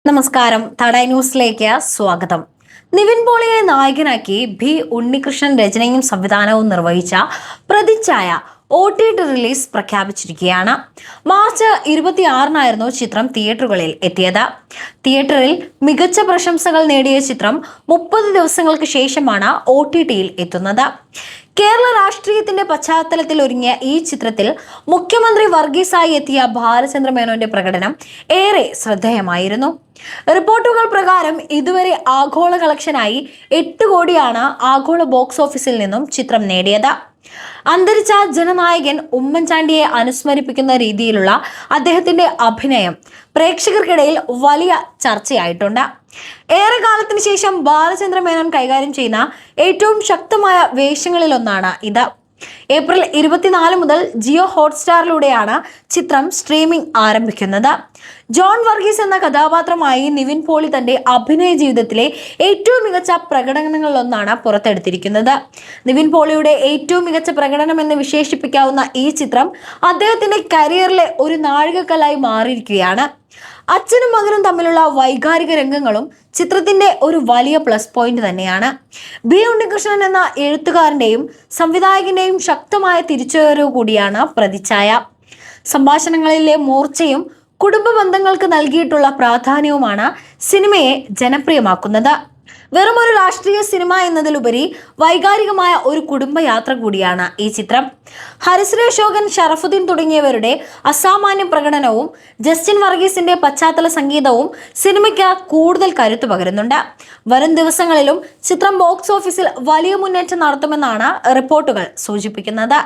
നമസ്കാരം, തടയ ന്യൂസിലേക്ക് സ്വാഗതം. നിവിൻ പോളിയെ നായകനാക്കി ബി ഉണ്ണികൃഷ്ണൻ രചനയും സംവിധാനവും നിർവഹിച്ച പ്രതിച്ഛായ OTT റിലീസ് പ്രഖ്യാപിച്ചിരിക്കുകയാണ്. മാർച്ച് 26-നായിരുന്നു ചിത്രം തിയേറ്ററുകളിൽ എത്തിയത്. തിയേറ്ററിൽ മികച്ച പ്രശംസകൾ നേടിയ ചിത്രം 30 ദിവസങ്ങൾക്ക് ശേഷമാണ് OTT-യിൽ എത്തുന്നത്. കേരള രാഷ്ട്രീയത്തിന്റെ പശ്ചാത്തലത്തിൽ ഒരുങ്ങിയ ഈ ചിത്രത്തിൽ മുഖ്യമന്ത്രി വർഗീസായി എത്തിയ ബാലചന്ദ്ര മേനോന്റെ പ്രകടനം ഏറെ ശ്രദ്ധേയമായിരുന്നു. റിപ്പോർട്ടുകൾ പ്രകാരം ഇതുവരെ ആഗോള കളക്ഷനായി 8 കോടിയാണ് ആഗോള ബോക്സ് ഓഫീസിൽ നിന്നും ചിത്രം നേടിയത്. അന്തരിച്ച ജനനായകൻ ഉമ്മൻചാണ്ടിയെ അനുസ്മരിപ്പിക്കുന്ന രീതിയിലുള്ള അദ്ദേഹത്തിന്റെ അഭിനയം പ്രേക്ഷകർക്കിടയിൽ വലിയ ചർച്ചയായിട്ടുണ്ട്. ഏറെ കാലത്തിന് ശേഷം ബാലചന്ദ്ര മേനോൻ കൈകാര്യം ചെയ്യുന്ന ഏറ്റവും ശക്തമായ വേഷങ്ങളിലൊന്നാണ് ഇത്. ഏപ്രിൽ 24 മുതൽ ജിയോ ഹോട്ട്സ്റ്റാറിലൂടെയാണ് ചിത്രം സ്ട്രീമിംഗ് ആരംഭിക്കുന്നത്. ജോൺ വർഗീസ് എന്ന കഥാപാത്രമായി നിവിൻ പോളി തന്റെ അഭിനയ ജീവിതത്തിലെ ഏറ്റവും മികച്ച പ്രകടനങ്ങളിലൊന്നാണ് പുറത്തെടുത്തിരിക്കുന്നത്. നിവിൻ പോളിയുടെ ഏറ്റവും മികച്ച പ്രകടനം എന്ന് വിശേഷിപ്പിക്കാവുന്ന ഈ ചിത്രം അദ്ദേഹത്തിന്റെ കരിയറിലെ ഒരു നാഴികക്കല്ലായി മാറിയിരിക്കുകയാണ്. അച്ഛനും മകനും തമ്മിലുള്ള വൈകാരിക രംഗങ്ങളും ചിത്രത്തിന്റെ ഒരു വലിയ പ്ലസ് പോയിന്റ് തന്നെയാണ്. ബി ഉണ്ണികൃഷ്ണൻ എന്ന എഴുത്തുകാരന്റെയും സംവിധായകന്റെയും ശക്തമായ തിരിച്ചുവരവ് കൂടിയാണ് പ്രതിച്ഛായ. സംഭാഷണങ്ങളിലെ മൂർച്ചയും കുടുംബ ബന്ധങ്ങൾക്ക് നൽകിയിട്ടുള്ള പ്രാധാന്യവുമാണ് സിനിമയെ ജനപ്രിയമാക്കുന്നത്. വെറുമൊരു രാഷ്ട്രീയ സിനിമ എന്നതിലുപരി വൈകാരികമായ ഒരു കുടുംബയാത്ര കൂടിയാണ് ഈ ചിത്രം. ഹരിശ്രീ അശോകൻ, ഷറഫുദ്ദീൻ തുടങ്ങിയവരുടെ അസാമാന്യ പ്രകടനവും ജസ്റ്റിൻ വർഗീസിന്റെ പശ്ചാത്തല സംഗീതവും സിനിമയ്ക്ക് കൂടുതൽ കരുത്തു പകരുന്നുണ്ട്. വരും ദിവസങ്ങളിലും ചിത്രം ബോക്സ് ഓഫീസിൽ വലിയ മുന്നേറ്റം നടത്തുമെന്നാണ് റിപ്പോർട്ടുകൾ സൂചിപ്പിക്കുന്നത്.